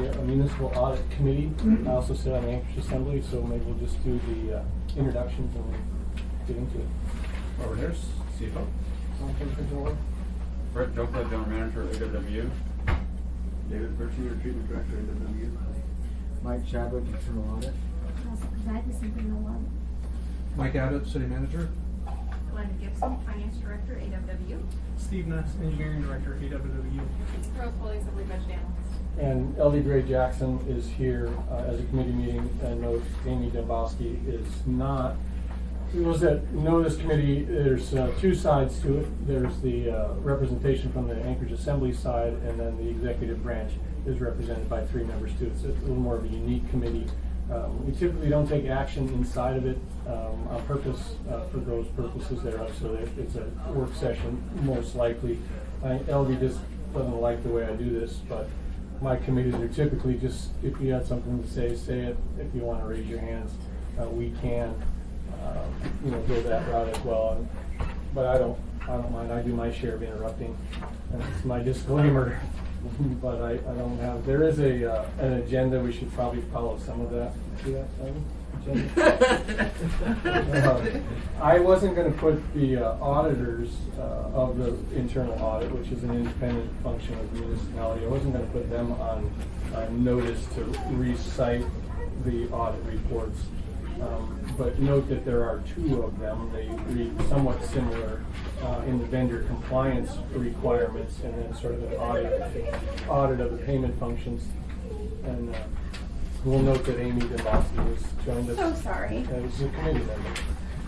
the Municipal Audit Committee. I also sit on the Anchorage Assembly, so maybe we'll just do the introductions and then get into it. Over here, CFO. Long-term controller. Brett Jokla, General Manager of AWW. David Percy, Treatment Director at AWW. Mike Chadwick, Internal Audit. Mike Abbott, City Manager. Glenda Gibson, Finance Director, AWW. Steve Ness, Engineering Director, AWW. Rose Foley, Assembly Budget Analyst. And L.D. Gray Jackson is here as a committee meeting, and note Amy Dembowski is not. Those that know this committee, there's two sides to it. There's the representation from the Anchorage Assembly side, and then the executive branch is represented by 3 members too. It's a little more of a unique committee. We typically don't take action inside of it on purpose for those purposes there, so that it's a work session most likely. LD just doesn't like the way I do this, but my committees are typically just, if you have something to say it. If you want to raise your hands, we can go that route as well. But I don't mind. I do my share of interrupting, and it's my disclaimer. But I don't have. There is an agenda. We should probably follow some of that. See that agenda? I wasn't going to put the auditors of the internal audit, which is an independent function of the municipality. I wasn't going to put them on notice to recite the audit reports. But note that there are 2 of them. They read somewhat similar in the vendor compliance requirements, and then sort of an audit of the payment functions. And we'll note that Amy Dembowski has joined us. So sorry. As a committee member.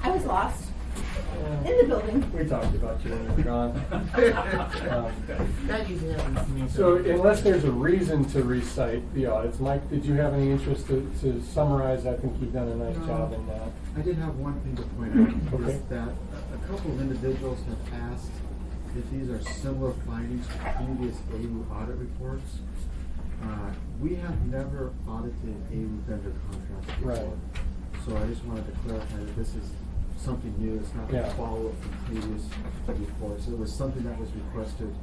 I was lost in the building. We talked about you when you were gone. That usually happens. So unless there's a reason to recite the audits, Mike, did you have any interest to summarize? I think you've done a nice job in that. I did have one thing to point out, Okay. is that a couple of individuals have asked if these are similar findings to previous AU audit reports. We have never audited AU vendor contracts before. Right. So I just wanted to clarify that this is something new. It's not a follow-up from previous reports. It was something that was requested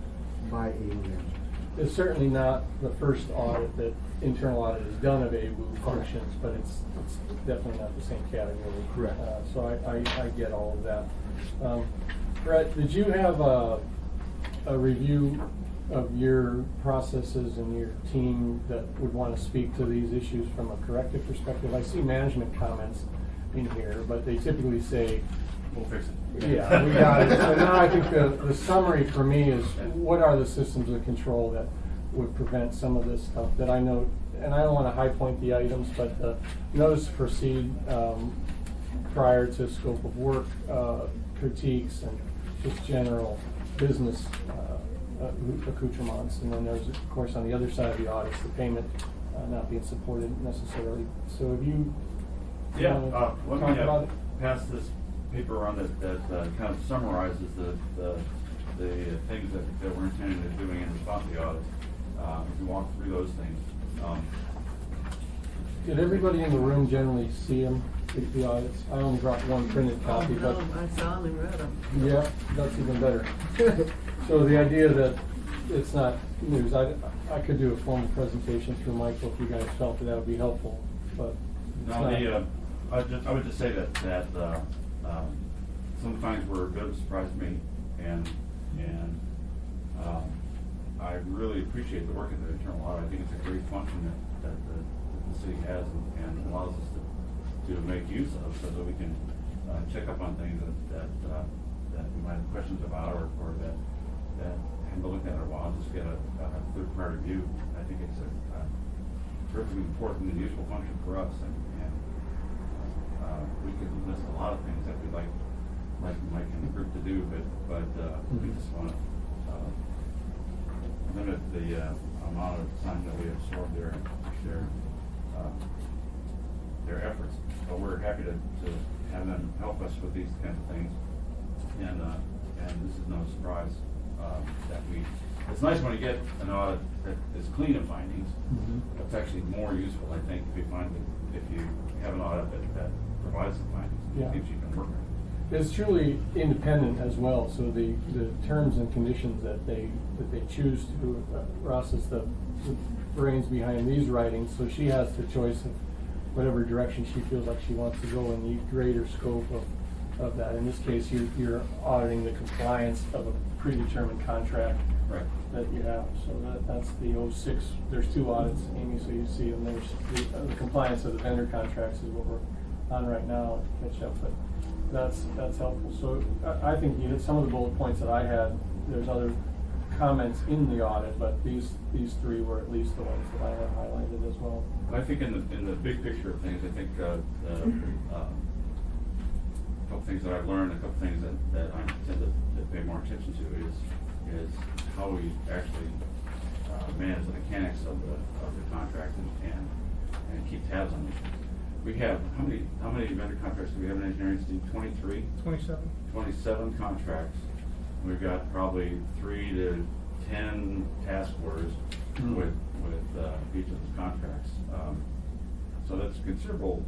by AU management. It's certainly not the first audit that internal audit has done of AWU functions, but it's definitely not the same category. Correct. So I get all of that. Brett, did you have a review of your processes and your team that would want to speak to these issues from a corrective perspective? I see management comments in here, but they typically say, We'll fix it. yeah, we got it. So now I think the summary for me is, what are the systems of control that would prevent some of this stuff that I know, and I don't want to high point the items, but the notice to proceed prior to scope of work critiques and just general business accoutrements. And then there's, of course, on the other side of the audits, the payment not being supported necessarily. So have you Yeah, talk let me about it? pass this paper around that kind of summarizes the things that we're intending to doing in response to the audit. We can walk through those things. Did everybody in the room generally see them, the audits? I only brought one printed copy, but I saw them and read them. yeah, that's even better. So the idea that it's not news, I could do a formal presentation through Michael if you guys felt that would be helpful, but it's No, not. I would just say that some of the findings were a bit of a surprise to me, and I really appreciate the work of the internal audit. I think it's a great function that the city has and allows us to make use of, so that we can check up on things that we might have questions about, or that haven't looked at in a while, just get a third-party view. I think it's a terrifically important and useful function for us, and we could list a lot of things that we'd like Mike and the group to do, but we just want to limit the amount of time that we absorb their efforts. But we're happy to have them help us with these kinds of things, and this is no surprise that we. It's nice when you get an audit that is clean of findings. Mm-hmm. It's actually more useful, I think, if you have an audit that provides some findings, Yeah. things you can work with. It's truly independent as well, so the terms and conditions that they choose to, Ross, is the brains behind these writings, so she has the choice of whatever direction she feels like she wants to go in the greater scope of that. In this case, you're auditing the compliance of a predetermined contract Right. that you have. So that's the 06, there's 2 audits, Amy, so you see, and there's the compliance of the vendor contracts is what we're on right now to catch up, but that's helpful. So I think you hit some of the bullet points that I had. There's other comments in the audit, but these 3 were at least the ones that I have highlighted as well. I think in the big picture of things, I think a couple things that I've learned, a couple things that I intend to pay more attention to is how we actually manage the mechanics of the contract and keep tabs on it. We have, how many vendor contracts do we have in engineering, Steve? 23? 27. 27 contracts. We've got probably 3 to 10 task orders with each of the contracts. So that's a considerable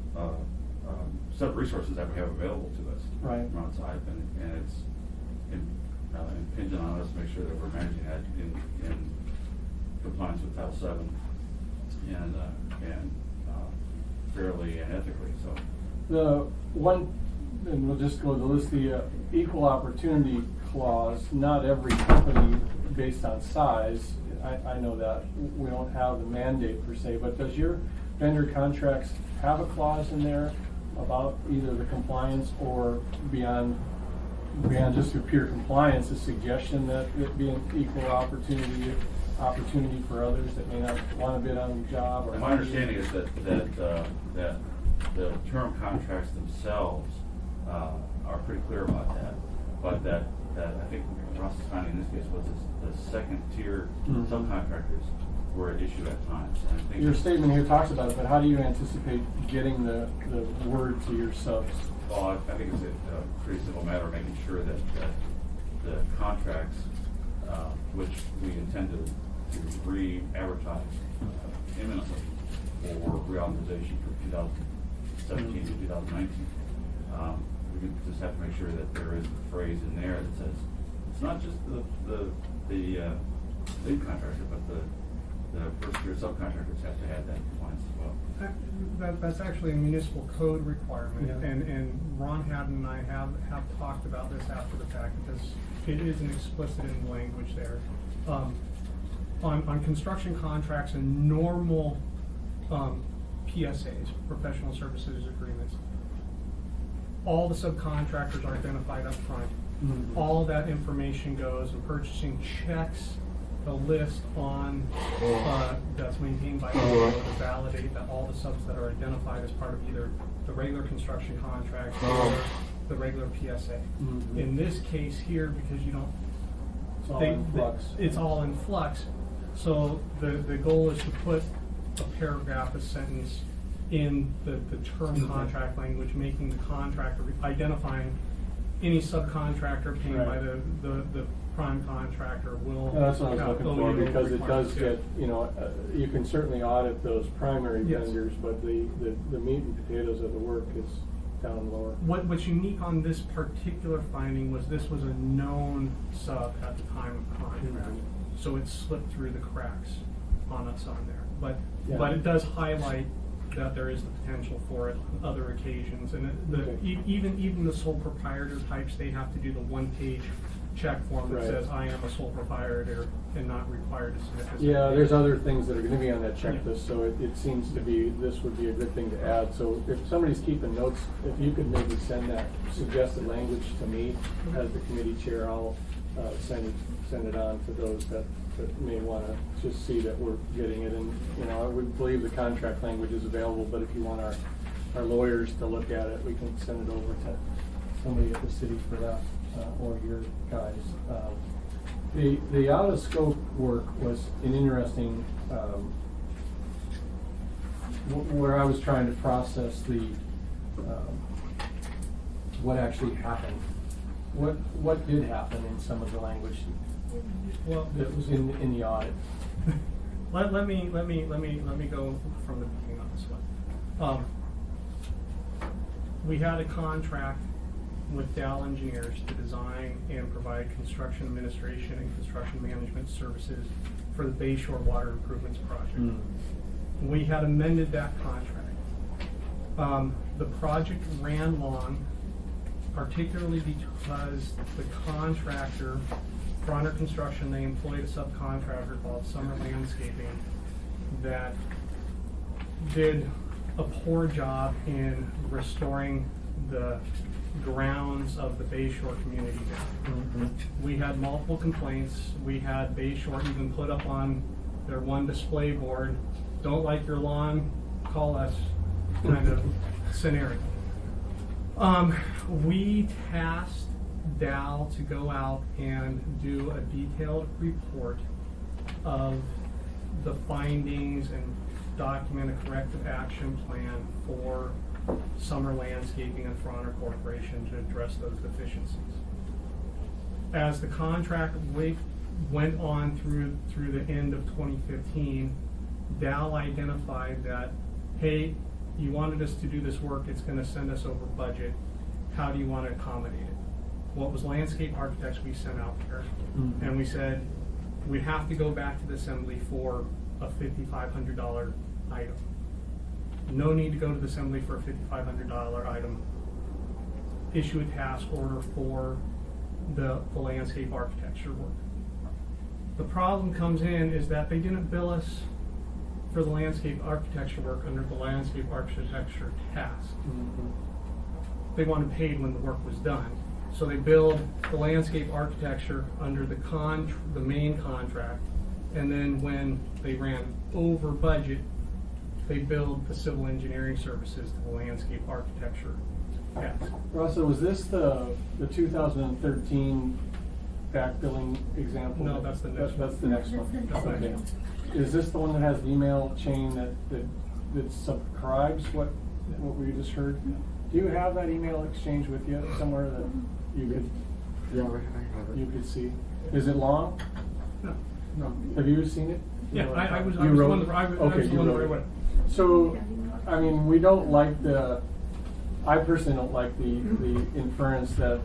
set of resources that we have available to us Right. from outside, and it's impingent on us to make sure that we're managing that in compliance with Title VII and fairly and ethically. So The one, and we'll just go to the list, the equal opportunity clause, not every company based on size, I know that, we don't have the mandate per se, but does your vendor contracts have a clause in there about either the compliance or beyond just your pure compliance, a suggestion that it be an equal opportunity for others that may not want to bid on the job? Or my understanding is that the term contracts themselves are pretty clear about that, but that I think Ross County in this case was the second tier subcontractors were at issue at times. And I think Your statement here talks about it, but how do you anticipate getting the word to your subs? Well, I think it's a pretty simple matter of making sure that the contracts, which we intend to re-advertise imminently for reauthorization for 2017 to 2019, we just have to make sure that there is a phrase in there that says it's not just the lead contractor, but the first tier subcontractors have to have that compliance as well. That's actually a municipal code requirement, Yeah. and Ron Haddon and I have talked about this after the fact, because it isn't explicit in the language there. On construction contracts and normal PSAs, professional services agreements, all the subcontractors are identified up front. Mhm. All that information goes, and purchasing checks the list on, that's maintained by to validate that all the subs that are identified as part of either the regular construction contract or the regular PSA. Mhm. In this case here, because you don't, It's all in flux. it's all in flux. So the goal is to put a paragraph, a sentence in the term contract language, making the contractor, identifying any subcontractor paid by Right. the prime contractor will. That's what I was have looking for, OEO because it does requirements. get, you can certainly audit those primary Yes. vendors, but the meat and potatoes of the work is down lower. What's unique on this particular finding was this was a known sub at the time of contract, so it slipped through the cracks on us on there. Yeah. But it does highlight that there is the potential for it on other occasions, and Okay. even the sole proprietor types, they have to do the one-page check form that Right. says, I am a sole proprietor and not required to submit this. Yeah, there's other things that are gonna be on that checklist, Yeah. so it seems to be, this would be a good thing to add. So if somebody's keeping notes, if you could maybe send that suggested language to me as the committee chair, I'll send it on to those that may wanna just see that we're getting it. And, I would believe the contract language is available, but if you want our lawyers to look at it, we can send it over to somebody at the city for that, or your guys. The out of scope work was an interesting, where I was trying to process what actually happened. What did happen in some of the language Well, that was in the audit? Let me go from the beginning on this one. We had a contract with Dow Engineers to design and provide construction administration and construction management services for for the Bay Shore Water Improvements Project. Mm. We had amended that contract. The project ran long, particularly because the contractor, Bronner Construction, they employed a subcontractor called Summer Landscaping that did a poor job in restoring the grounds of the Bay Shore community there. Mm-hmm. We had multiple complaints. We had Bay Shore even put up on their one display board, "Don't like your lawn, call us," kind of scenario. We tasked Dow to go out and do a detailed report of the findings and document a corrective action plan for Summer Landscaping and Fronner Corporation to address those deficiencies. As the contract went on through the end of 2015, Dow identified that, hey, you wanted us to do this work, it's gonna send us over budget, how do you wanna accommodate it? What was landscape architects we sent out there, Mhm. and we said, we have to go back to the assembly for a $5,500 item. No need to go to the assembly for a $5,500 item. Issue a task order for the landscape architecture work. The problem comes in is that they didn't bill us for the landscape architecture work under the landscape architecture task. Mhm. They wanted paid when the work was done. So they billed the landscape architecture under the main contract, and then when they ran over budget, they billed the civil engineering services to the landscape architecture task. Russell, was this the 2013 back billing example? No, that's the next one. That's the next one. That's the Okay. next Is this the one that has the email chain that subscribes what we just heard? Do you have that email exchange with you somewhere that you could, Yeah, I have you it. could see? Is it long? No. No. Have you seen it? Yeah, I was You the wrote one it? that, I was Okay, the you one that wrote wrote it. it. So, I mean, we don't like I personally don't like the inference that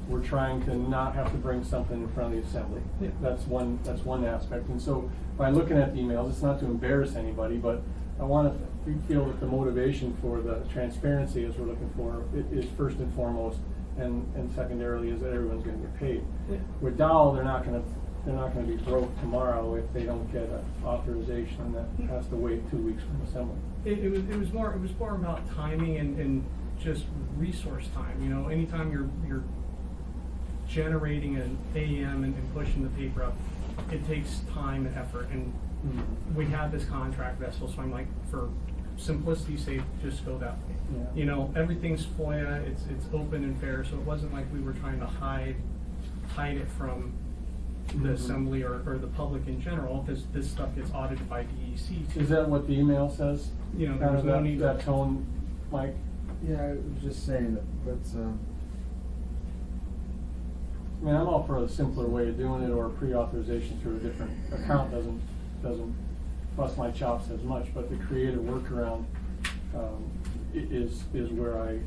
we're trying to not have to bring something in front of the assembly. Yeah. That's one aspect. And so by looking at the emails, it's not to embarrass anybody, but I want to feel that the motivation for the transparency as we're looking for is first and foremost, and secondarily is that everyone's going to get paid. Yeah. With Dow, they're not going to be broke tomorrow if they don't get an authorization that has to wait 2 weeks from assembly. It was more about timing and just resource time. You know, anytime you're generating an AM and pushing the paper up, it takes time and effort. And we had this contract vessel, so I'm like, for simplicity's sake, just go that way. Yeah. You know, everything's FOIA, it's open and fair, so it wasn't like we were trying to hide it from the assembly or the public in general, because this stuff gets audited by DEC too. Is that what the email says? You know, Kind there's of no need. that tone, Mike? Yeah, I was just saying that, I mean, I'm all for a simpler way of doing it, or pre-authorization through a different account doesn't bust my chops as much, but the creative workaround is where I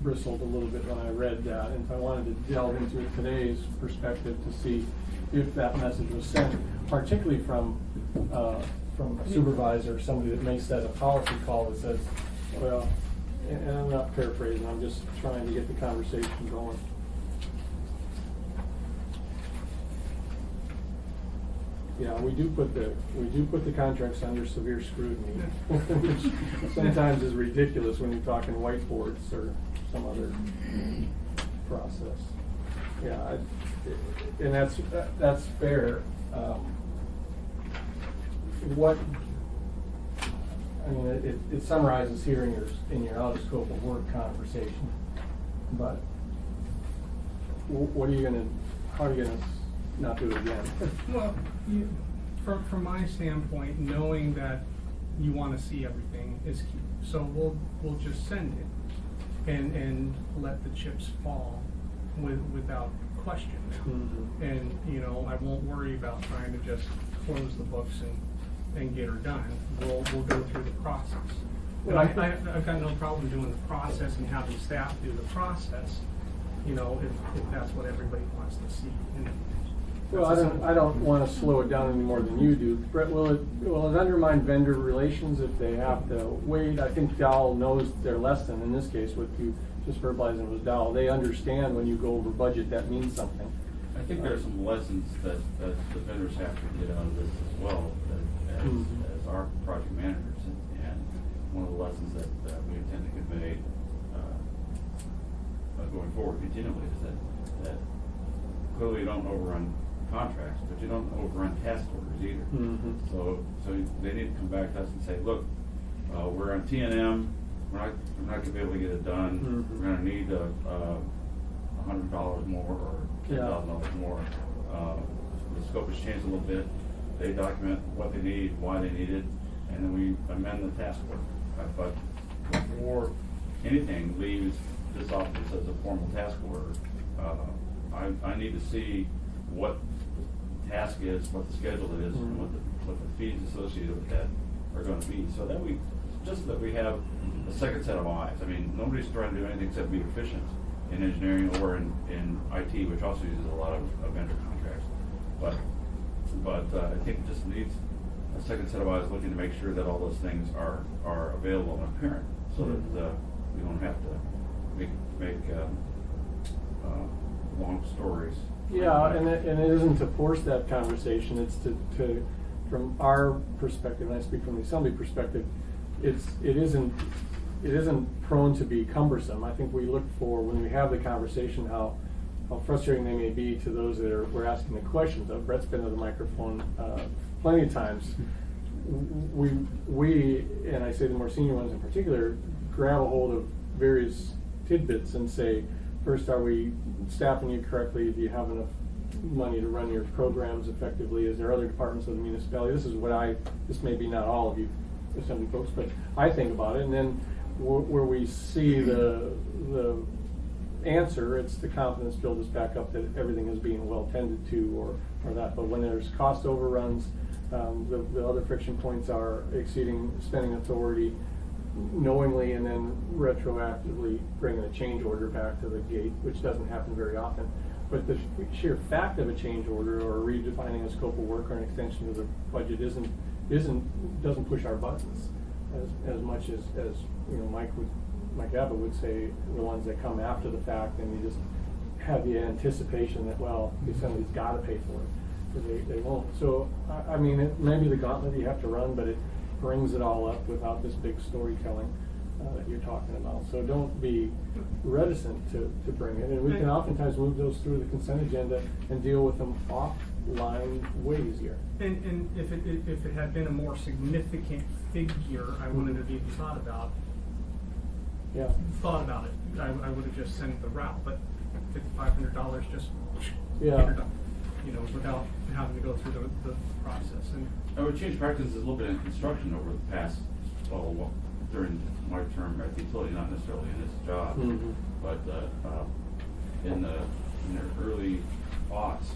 bristled a little bit when I read that, and so I wanted to delve into it today's perspective to see if that message was sent, particularly from a supervisor, somebody that may set a policy call that says, well, and I'm not paraphrasing, I'm just trying to get the conversation going. Yeah, we do put the contracts under severe scrutiny, which sometimes is ridiculous when you're talking whiteboards or some other process. Yeah, and that's fair. It summarizes here in your out of scope of work conversation, but how are you gonna not do it again? Well, from my standpoint, knowing that you want to see everything is key. So we'll just send it and let the chips fall without question. Mhm. And, you know, I won't worry about trying to just close the books and get her done. We'll go through the process. Well, I've got no problem doing the process and having staff do the process, you know, if that's what everybody wants to see. And Well, I don't wanna slow it down any more than you do. Brett, will it undermine vendor relations if they have to wait? I think Dowell knows their lesson in this case, what you just verbalizing was Dowell. They understand when you go over budget, that means something. I think there are some lessons that the vendors have to get out of this as well, as our project managers. And one of the lessons that we intend to convey going forward continually is that clearly you don't overrun contracts, but you don't overrun task orders either. Mhm. So they need to come back to us and say, look, we're on T&M, we're not gonna be able to get it done. Mhm. We're gonna need $100 more or $10,000 more. The scope has changed a little bit. They document what they need, why they need it, and then we amend the task order. But before anything leaves this office as a formal task order, I need to see what the task is, what the schedule is, and what the fees associated with that are gonna be. So that we have a second set of eyes. I mean, nobody's trying to do anything except be efficient in engineering or in IT, which also uses a lot of vendor contracts. But I think it just needs a second set of eyes looking to make sure that all those things are available and apparent, so that we don't have to make long stories. Yeah, and it isn't to force that conversation, it's to from our perspective, and I speak from the assembly perspective, it isn't prone to be cumbersome. I think we look for, when we have the conversation, how frustrating they may be to those that we're asking the questions of. Brett's been to the microphone plenty of times. We, and I say the more senior ones in particular, grab a hold of various tidbits and say, first, are we staffing you correctly? Do you have enough money to run your programs effectively? Is there other departments of the municipality? This is what this may be not all of you assembly folks, but I think about it. And then where we see the answer, it's the confidence build us back up that everything is being well tended to or that. But when there's cost overruns, the other friction points are exceeding spending authority knowingly and then retroactively bringing a change order back to the gate, which doesn't happen very often. But the sheer fact of a change order or redefining a scope of work or an extension of the budget doesn't push our buttons as much as you know Mike Abbott would say, the ones that come after the fact, and you just have the anticipation that, well, somebody's got to pay for it, because they won't. So I mean, it may be the gauntlet you have to run, but it brings it all up without this big storytelling that you're talking about. So don't be reticent to bring it, and we can oftentimes move those through the consent agenda and deal with them offline way easier. And if it had been a more significant figure, I wouldn't have even thought about it. I would have just sent the route, but $5,500 just without having to go through the process. And I would change practices a little bit in construction over the past, during my term at the utility, not necessarily in this job, but in the early aughts,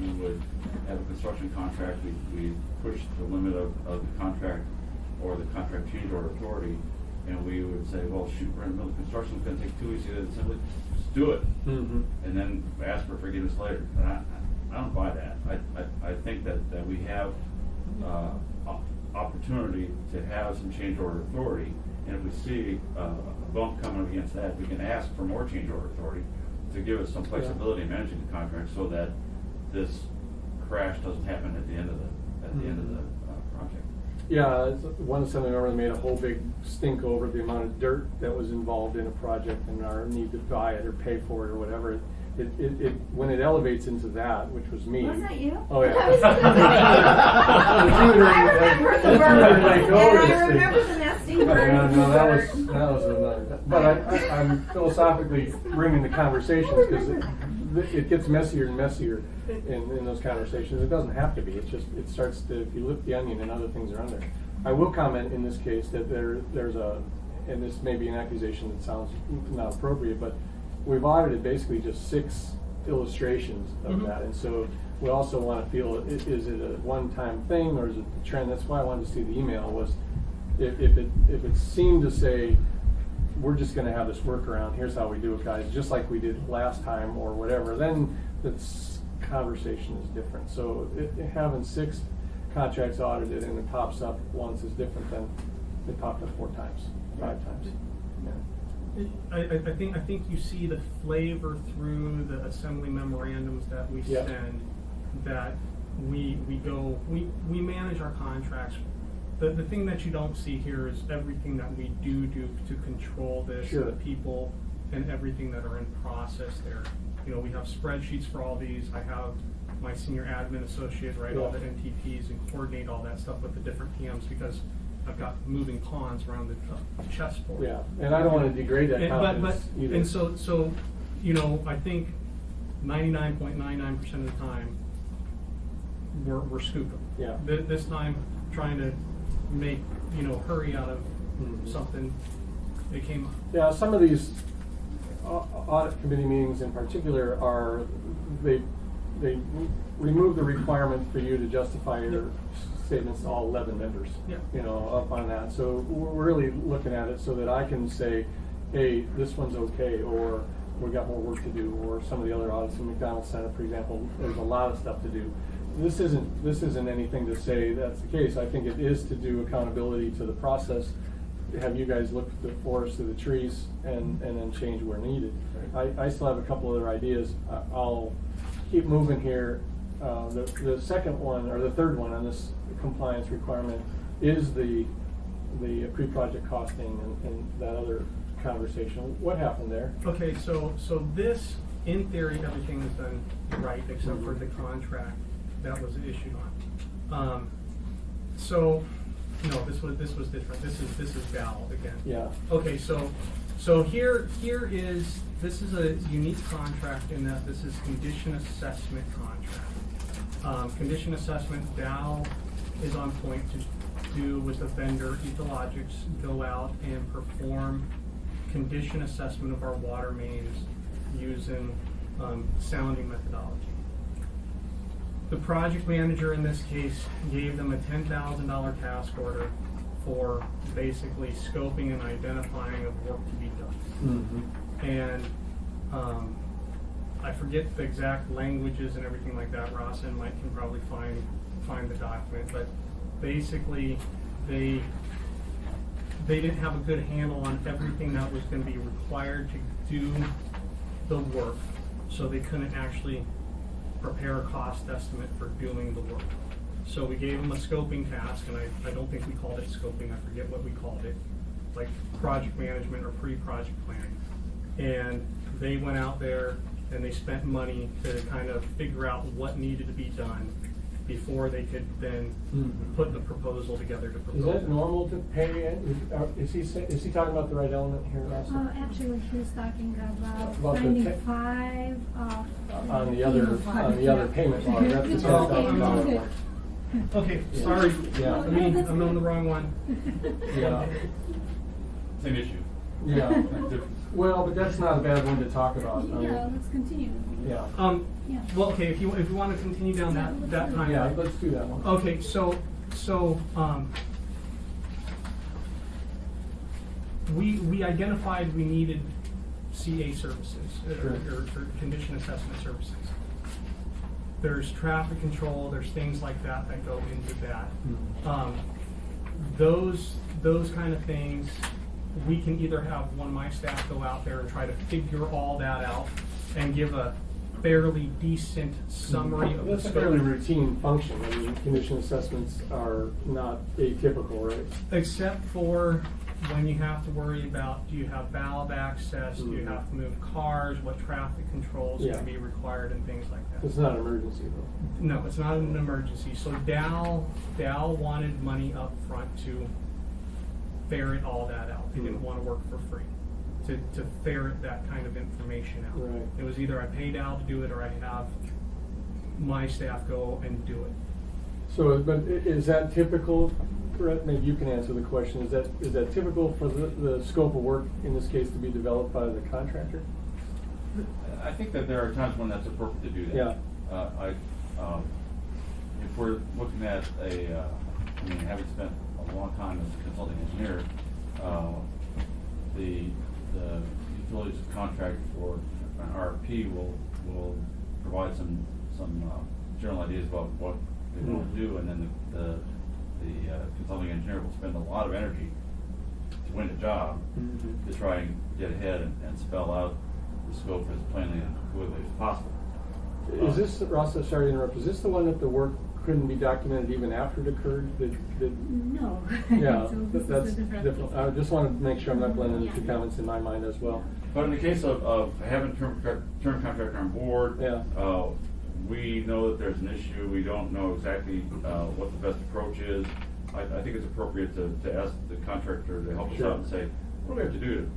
we would have a construction contract. We push the limit of the contract or the contract change order authority, and we would say, well, shoot, we're in the middle of construction, it's going to take 2 weeks to get it simply just do it, and then ask for forgiveness later. And I don't buy that. I think that we have opportunity to have some change order authority, and if we see a bump coming against that, we can ask for more change order authority to give us some flexibility in managing the contract, so that this crash doesn't happen at the end of the project. Yeah, one assembly member made a whole big stink over the amount of dirt that was involved in a project and our need to buy it or pay for it or whatever. It when it elevates into that, which was me. Was that you? Oh yeah. I remember the nesting birds. No, that was another. But I'm philosophically bringing the conversations because it gets messier and messier in those conversations. It doesn't have to be. It starts to, if you lift the onion and other things are under. I will comment in this case that there's and this may be an accusation that sounds not appropriate, but we've audited basically just 6 illustrations of that, and so we also want to feel, is it a one-time thing or is it the trend? That's why I wanted to see the email, was if it seemed to say, we're just going to have this workaround, here's how we do it, guys, just like we did last time or whatever, then conversation is different. So having 6 contracts audited and it pops up once is different than it popped up 4 times, 5 times. Yeah. I think you see the flavor through the assembly memorandums that we Yeah. send, that we manage our contracts. The thing that you don't see here is everything that we do to control this, Sure. the people and everything that are in process there. You know, we have spreadsheets for all these. I have my senior admin associate write all the Yeah. NTPs and coordinate all that stuff with the different PMs, because I've got moving pawns around the chessboard. Yeah, and I don't want to degrade that And, confidence either. and so, you know, I think 99.99% of the time, we're scooping. Yeah. This time, trying to make, you know, hurry out of Mhm. something, it came up. Yeah, some of these audit committee meetings in particular are, they remove the requirement for you to justify your statements to all 11 members. Yeah. You know, up on that. So we're really looking at it so that I can say, hey, this one's okay, or we got more work to do, or some of the other audits in McDonald's Center, for example, there's a lot of stuff to do. This isn't anything to say that's the case. I think it is to do accountability to the process, have you guys look at the forest to the trees and then change where needed. I still have a couple other ideas. I'll keep moving here. The second one, or the third one on this compliance requirement is the pre-project costing and that other conversation. What happened there? Okay, so this, in theory, everything is done right, except for the contract that was issued on. So, no, this was different. This is Val again. Yeah. Okay, so here is, this is a unique contract in that this is condition assessment contract. Condition assessment, Dow is on point to do with the vendor, Ethologics, go out and perform condition assessment of our water mains using sounding methodology. The project manager in this case gave them a $10,000 task order for basically scoping and identifying of work to be done. Mm-hmm. And I forget the exact languages and everything like that. Ross and Mike can probably find the document, but basically they didn't have a good handle on everything that was going to be required to do the work, so they couldn't actually prepare a cost estimate for doing the work. So we gave them a scoping task, and I don't think we called it scoping, I forget what we called it, like project management or pre-project planning. And they went out there and they spent money to kind of figure out what needed to be done before they could then put the proposal together to propose. Is that normal to pay? Is he talking about the right element here, Ross? Actually, he's talking about About the 95 of. On the other payment line, that's the $10,000 one. Okay, sorry, Yeah. I'm on the wrong one. Yeah. Same issue. Yeah. Well, but that's not a bad one to talk about. I mean, Yeah, let's continue. Yeah. Yeah. Well, okay, if you want to continue down that timeline. Yeah, let's do that one. Okay, so we identified we needed CA services, or condition assessment services. There's traffic control, there's things like that go into that. Those kind of things, we can either have one of my staff go out there and try to figure all that out and give a fairly decent summary of the That's a scope. fairly routine function. I mean, condition assessments are not atypical, right? Except for when you have to worry about, do you have valve access, do you have to move cars, what traffic controls Yeah. can be required, and things like that. It's not an emergency though. No, it's not an emergency. So Dow wanted money up front to ferret all that out. They didn't want to work for free, to ferret that kind of information out. Right. It was either I pay Dow to do it, or I have my staff go and do it. So, but is that typical? Brett, maybe you can answer the question. Is that typical for the scope of work in this case to be developed by the contractor? I think that there are times when that's appropriate to do that. Yeah. If we're looking at having spent a long time as a consulting engineer, the utilities contract for an RFP will provide some general ideas about what they want to do, and then the consulting engineer will spend a lot of energy to win a job to try and get ahead and spell out the scope as plainly and clearly as possible. Is this, Ross, sorry to interrupt, is this the one that the work couldn't be documented even after it occurred? No. Yeah, So this that's is a different. different. I just wanted to make sure I'm not blending the two comments in my mind as well. But in the case of having term contractor on board, Yeah. We know that there's an issue. We don't know exactly what the best approach is. I think it's appropriate to ask the contractor to help us Sure. out and say, what do we have to do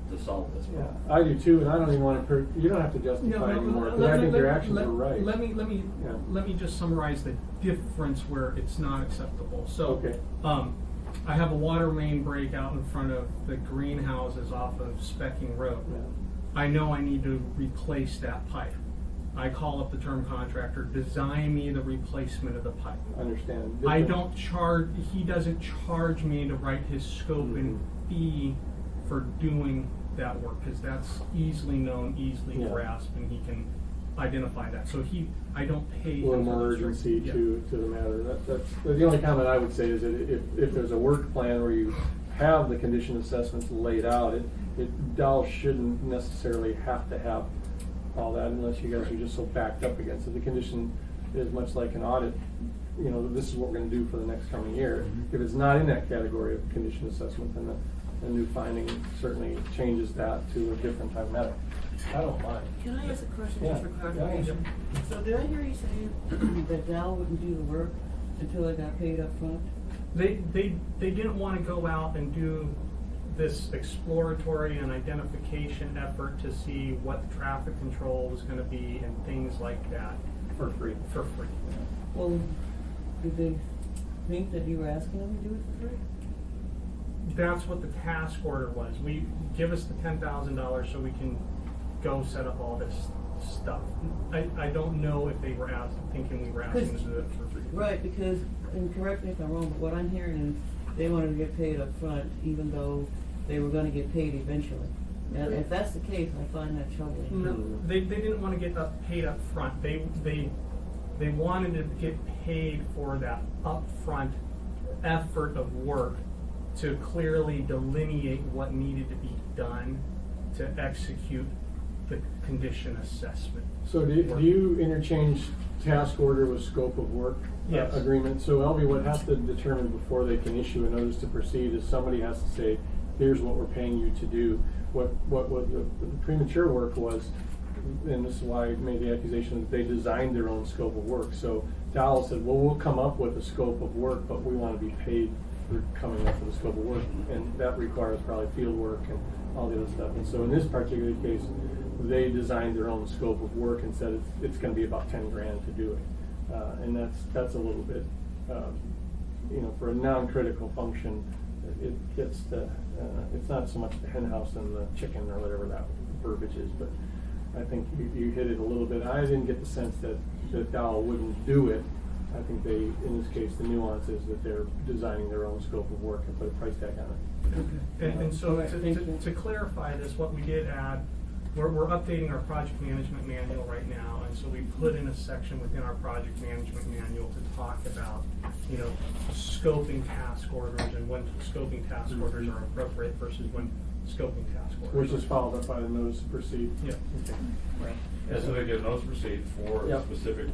to solve this Yeah, problem? I do too, and I don't even want to, you don't have to justify anymore, because I think your actions are right. Let me Yeah. let me just summarize the difference where it's not acceptable. So, Okay. I have a water main break out in front of the greenhouses off of Specking Road. Yeah. I know I need to replace that pipe. I call up the term contractor, design me the replacement of the pipe. Understand. I don't charge, he doesn't charge me to write his scope and fee for doing that work, because that's easily known, easily Yeah. grasped, and he can identify that. So I don't pay A little him for more those work. urgency Yeah. to the matter. That's, the only comment I would say is that if there's a work plan where you have the condition assessments laid out, Dow shouldn't necessarily have to have all that unless you guys are just so backed up against it. The condition is much like an audit, you know, this is what we're gonna do for the next coming year. If it's not in that category of condition assessment, then the new finding certainly changes that to a different type of matter. I don't mind. Can I ask a question Yeah. just for clarification? So did I hear you say that Dow wouldn't do the work until it got paid up front? They didn't want to go out and do this exploratory and identification effort to see what the traffic control was gonna be and things like that For free. for free. Well, did they think that you were asking them to do it for free? That's what the task order was. We give us the $10,000 so we can go set up all this stuff. I don't know if they were thinking we were asking them to do it for free. Right, because, and correct me if I'm wrong, but what I'm hearing is they wanted to get paid up front, even though they were gonna get paid eventually. And if that's the case, I find that troubling. No, they didn't want to get paid up front. They wanted to get paid for that upfront effort of work to clearly delineate what needed to be done to execute the condition assessment. So do you interchange task order with scope of work Yes. agreement? So Elvie, what has to determine before they can issue a notice to proceed is somebody has to say, here's what we're paying you to do. What the premature work was, and this is why I made the accusation that they designed their own scope of work. So Dow said, well, we'll come up with a scope of work, but we want to be paid for coming up with a scope of work. And that requires probably field work and all the other stuff. And so in this particular case, they designed their own scope of work and said it's going to be about 10 grand to do it. And that's a little bit, you know, for a non-critical function, it gets the, it's not so much the hen house and the chicken or whatever that verbiage is, but I think you hit it a little bit. I didn't get the sense that Dow wouldn't do it. I think they, in this case, the nuance is that they're designing their own scope of work and put a price tag on it. And so Alright, thank you. to clarify this, what we did add, we're updating our project management manual right now, and so we put in a section within our project management manual to talk about, you know, scoping task orders and when scoping task orders are appropriate versus when scoping task orders. Which is followed up by the notice to proceed. Yeah. Okay. Right. Yeah, so they get a notice to proceed for a Yep. specific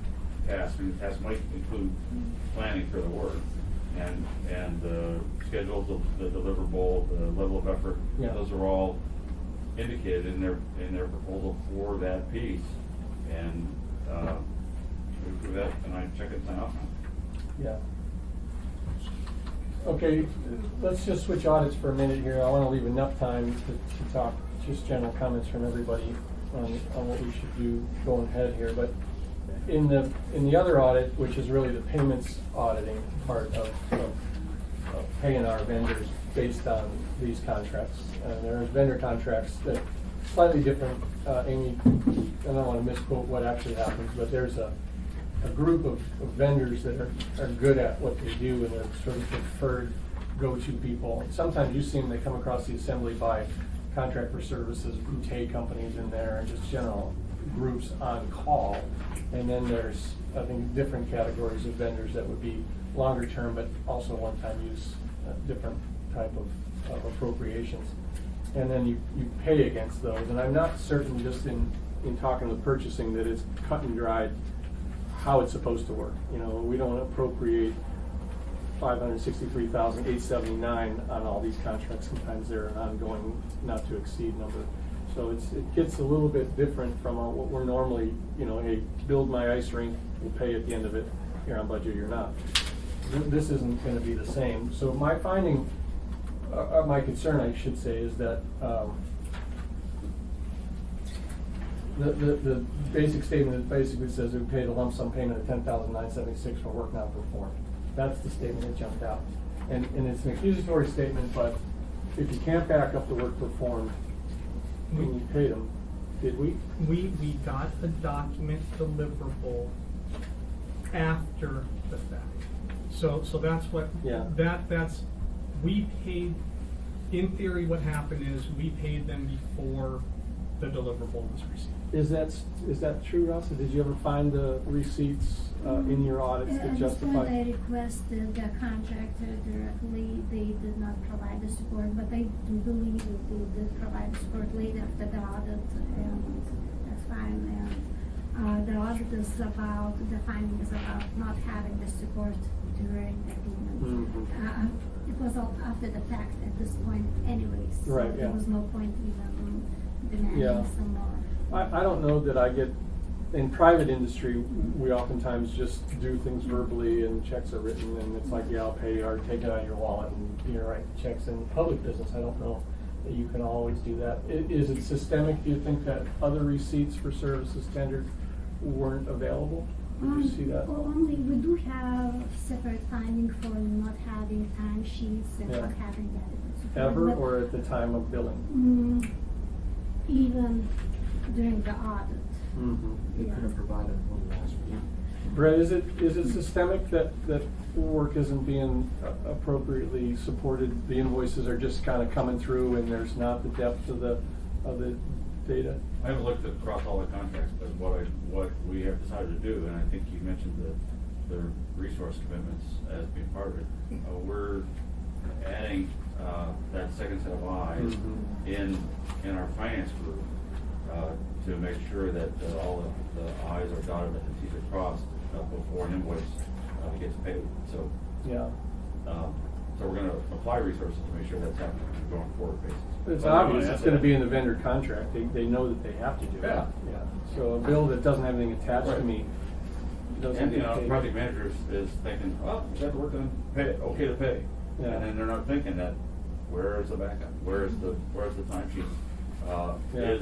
task, and the task might include planning for the work, and the schedule, the deliverable, the level of effort. Yeah. Those are all indicated in their proposal for that piece, and we approve that, and I check it and sign off on it. Yeah. Okay, let's just switch audits for a minute here. I want to leave enough time to talk, just general comments from everybody on what we should do going ahead here. But in the other audit, which is really the payments auditing part of paying our vendors based on these contracts. There's vendor contracts that slightly different. Amy, I don't want to misquote what actually happens, but there's a group of vendors that are good at what they do and they're sort of preferred go-to people. Sometimes you see them, they come across the assembly by contract for services, route companies in there, and just general groups on call. And then there's, I think, different categories of vendors that would be longer term, but also one-time use, different type of appropriations. And then you pay against those. And I'm not certain, just in talking with purchasing, that it's cut and dried how it's supposed to work. You know, we don't appropriate $563,879 on all these contracts. Sometimes they're an ongoing, not to exceed number. So it gets a little bit different from what we're normally, you know, hey, build my ice rink, we'll pay at the end of it, you're on budget, you're not. This isn't gonna be the same. So my finding, my concern, I should say, is that the basic statement basically says we paid a lump sum payment of $10,976 for work not performed. That's the statement that jumped out. And it's an accusatory statement, but if you can't back up the work performed, when you paid them, did we? We got the document deliverable after the fact. So that's what, Yeah. that's, we paid, in theory, what happened is we paid them before the deliverable was received. Is that true, Russ? Did you ever find the receipts in your audits that At this point, justify? I requested the contractor directly. They did not provide the support, but I do believe that they did provide the support later after the audit, and that's fine. And the audit is about, the finding is about not having the support during the payment. Mhm. It was all after the fact at this point anyways. So Right, there yeah. was no point even demanding Yeah. some more. I don't know that I get, in private industry, we oftentimes just do things verbally and checks are written and it's like, yeah, I'll pay you, or take it out of your wallet and you write checks. In public business, I don't know that you can always do that. Is it systemic? Do you think that other receipts for services tendered weren't available? Did you see that? Only, we do have separate finding for not having timesheets and Yeah. not having that. Ever, But, or at the time of billing? even during the audit. Mm-hmm. They Yeah. couldn't provide it for the last week. Brett, is it systemic that work isn't being appropriately supported? The invoices are just kind of coming through and there's not the depth of the data? I haven't looked across all the contracts, but what we have decided to do, and I think you mentioned the resource commitments as being part of it. We're adding that second set of eyes Mhm. in our finance group to make sure that all the I's are dotted and the T's are crossed before an invoice gets paid. So Yeah. so we're going to apply resources to make sure that's happening on a going forward basis. It's But obvious, that's it's gonna it. be in the vendor contract, they know that they have to do it. Yeah. So a bill that doesn't have anything attached to Right. me doesn't And, get paid. project managers is thinking, well, we got the work done, pay it, okay to pay. Yeah. And then they're not thinking that, where is the backup? Where's the timesheet? Yeah.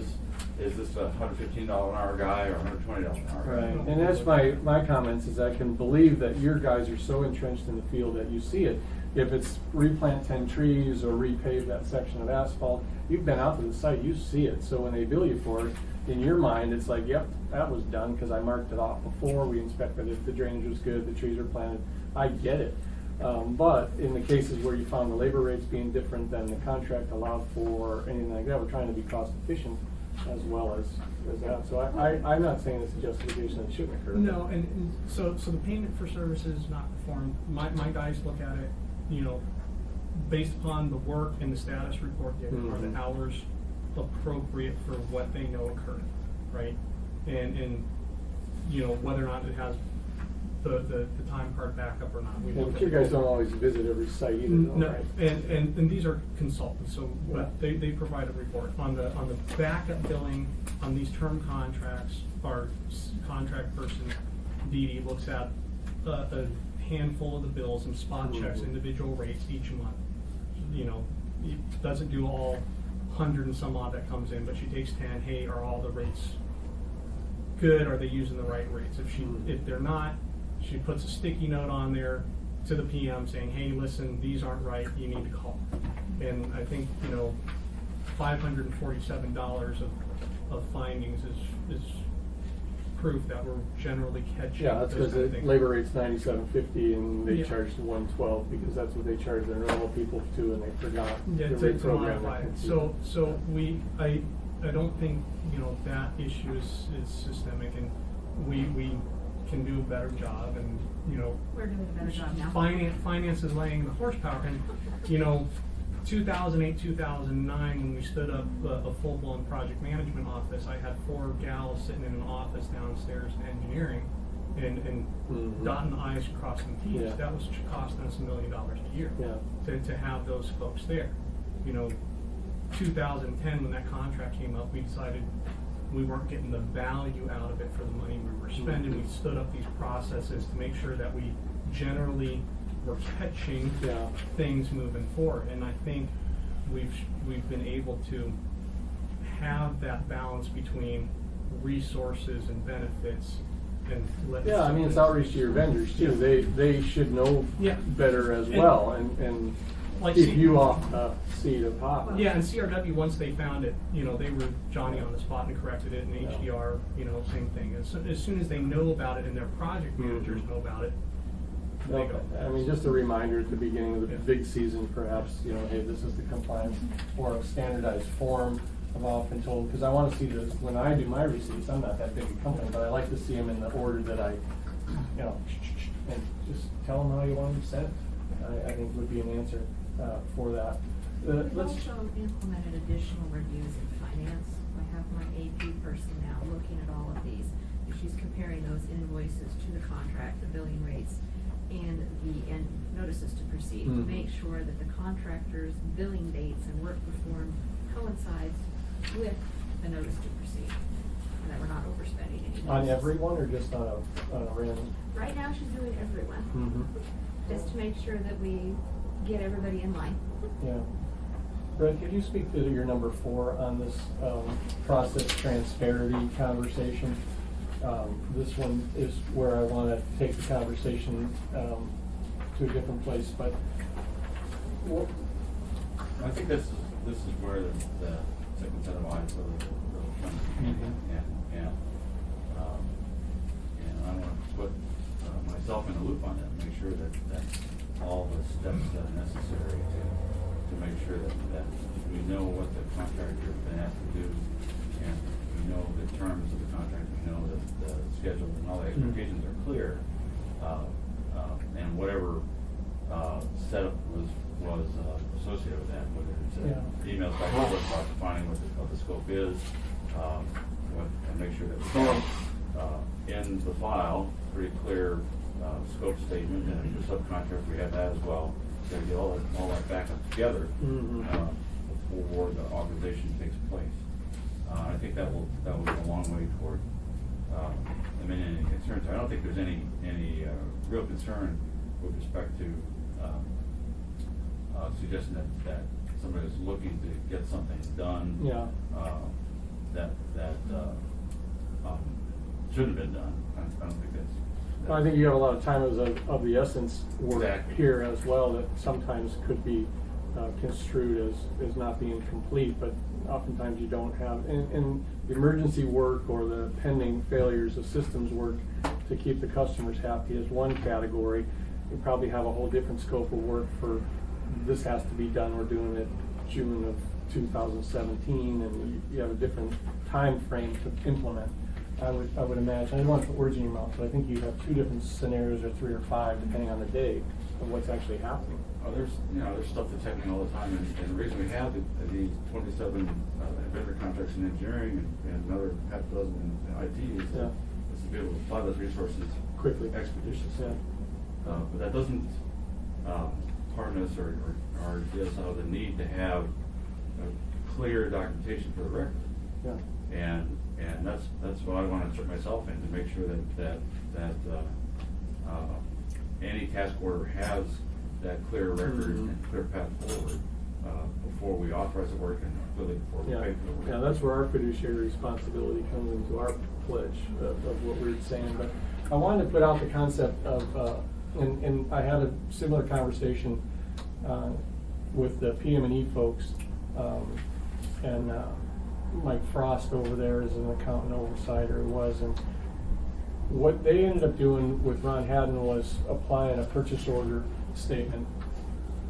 Is this a $115 an hour guy or $120 an hour guy? Right, and that's my comments, is I can believe that your guys are so entrenched in the field that you see it. If it's replant 10 trees or repave that section of asphalt, you've been out to the site, you see it. So when they bill you for it, in your mind, it's like, yep, that was done because I marked it off before, we inspected it, the drainage was good, the trees were planted. I get it. But in the cases where you found the labor rates being different than the contract allowed for, anything like that, we're trying to be cost efficient as well as that. So I'm not saying it's a justification that it shouldn't occur. No, and so the payment for services not performed, my guys look at it, based upon the work and the status report given, are Mhm. the hours appropriate for what they know occurred, right? And whether or not it has the time card backup or not. We Yeah, look but at you guys the- don't always visit every site either, though, No, right? and these are consultants, so, Yeah. but they provide a report. On the backup billing, on these term contracts, our contract person, Dee Dee, looks at a handful of the bills and spot checks Mhm. individual rates each month. It doesn't do all 100 and some odd that comes in, but she takes 10, hey, are all the rates good? Are they using the right rates? If they're not, she puts a sticky note on there to the PM saying, hey, listen, these aren't right, you need to call. And I think, $547 of findings is proof that we're generally catching. Yeah, that's those because kind of the things. labor rate's $97.50 and they Yeah. charge the $112 because that's what they charge their normal people too, and they forgot Yeah, to to reprogram modify their it. computer. So don't think, that issue is systemic, and we can do a better job, and, We're doing a better job now. Finance is laying the horsepower, and, 2008, 2009, when we stood up a full-blown project management office, I had 4 gals sitting in an office downstairs in engineering, and dotting I's, crossing T's. Yeah. That was costing us $1 million a year Yeah. to have those folks there. 2010, when that contract came up, we decided we weren't getting the value out of it for the money we were spending. We stood up these processes to make sure that we generally were catching things moving forward. And I think we've been able to have that balance between resources and benefits. And Yeah, I mean, it's outreach to your vendors too. They should know better as well, and like keep you off the seat of hot. Yeah, and CRW, once they found it, they were Johnny on the spot and corrected it, and HDR, same thing. As soon as they know about it and their project managers know about it, they go. I mean, just a reminder at the beginning of the big season, perhaps, hey, this is the compliance or a standardized form. I've often told, because I want to see this when I do my receipts. I'm not that big a company, but I like to see them in the order that I, and just tell them how you want them sent. I think would be an answer for that. We've Let's. also implemented additional reviews in finance. I have my AP person now looking at all of these, and she's comparing those invoices to the contract, the billing rates, and notices to proceed, to make sure that the contractor's billing dates and work performed coincides with the notice to proceed, and that we're not overspending any. On notices. everyone or just on a random? Right now, she's doing everyone, just to make sure that we get everybody in line. Yeah. Brett, could you speak to your number 4 on this process transparency conversation? This one is where I want to take the conversation to a different place, but I think this is where the second set of eyes really comes in, and I want to put myself in a loop on that, make sure that all the steps that are necessary to make sure that we know what the contractor has been asked to do, and we know the terms of the contract, we know the schedule, and all the expectations are clear, and whatever setup was associated with that, whether it's emails back and forth about defining what the scope is, and make sure that we have in the file pretty clear scope statement, and the subcontract, we have that as well. So get all that back up together before the authorization takes place. I think that will go a long way toward eliminating any concerns. I don't think there's any real concern with respect to suggesting that somebody is looking to get something done that shouldn't have been done. I don't think that's. I think you have a lot of time of the essence work Exactly. here as well that sometimes could be construed as not being complete, but oftentimes you don't have. And the emergency work or the pending failures of systems work to keep the customers happy is one category. You probably have a whole different scope of work for this has to be done. We're doing it June of 2017, and you have a different time frame to implement. I would imagine, I don't want to put words in your mouth, but I think you have 2 different scenarios or 3 or 5, depending on the day, of what's actually happening. There's stuff that's happening all the time, and the reason we have these 27 vendor contracts in engineering and another half dozen in IT is to be able to apply those resources Quickly. expeditiously. But that doesn't harness or get us out of the need to have a clear documentation for the record. Yeah. And that's what I want to insert myself in, to make sure that any task order has that clear record and clear path forward before we authorize the work and really before we pay for the work. Yeah, that's where our fiduciary responsibility comes into our pledge of what we were saying. But I wanted to put out the concept of, and I had a similar conversation with the PM&E folks, and Mike Frost over there is an accountant oversight, or was, and what they ended up doing with Ron Haddon was applying a purchase order statement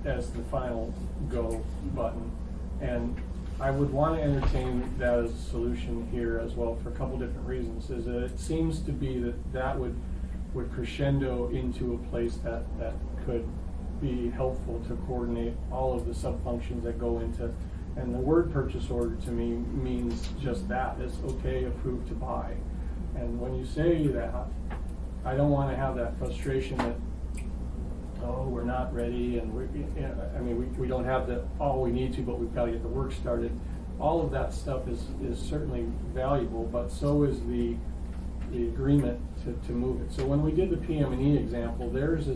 as the final go button. And I would want to entertain that as a solution here as well for a couple different reasons, is that it seems to be that would crescendo into a place that could be helpful to coordinate all of the sub-functions that go into, and the word purchase order to me means just that, it's okay, approved to buy. And when you say that, I don't want to have that frustration that, oh, we're not ready, and we don't have all we need to, but we've got to get the work started. All of that stuff is certainly valuable, but so is the agreement to move it. So when we did the PM&E example, theirs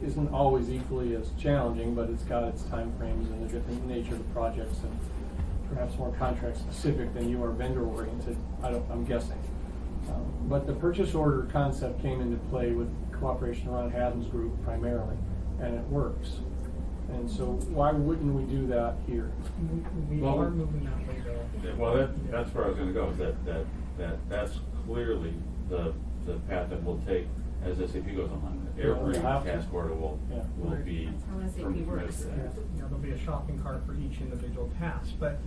isn't always equally as challenging, but it's got its timeframes and the different nature of the projects, and perhaps more contract specific than you are vendor oriented, I'm guessing. But the purchase order concept came into play with cooperation around Haddon's group primarily, and it works. And so why wouldn't we do that here? We Well, are moving that way though. Yeah, well, that's where I was gonna go, is that's clearly the path that we'll take as SAP goes on. Every We'll have to. task order will Right. be. That's how SAP permitted works. to that. You know, there'll be a shopping cart for each individual task, but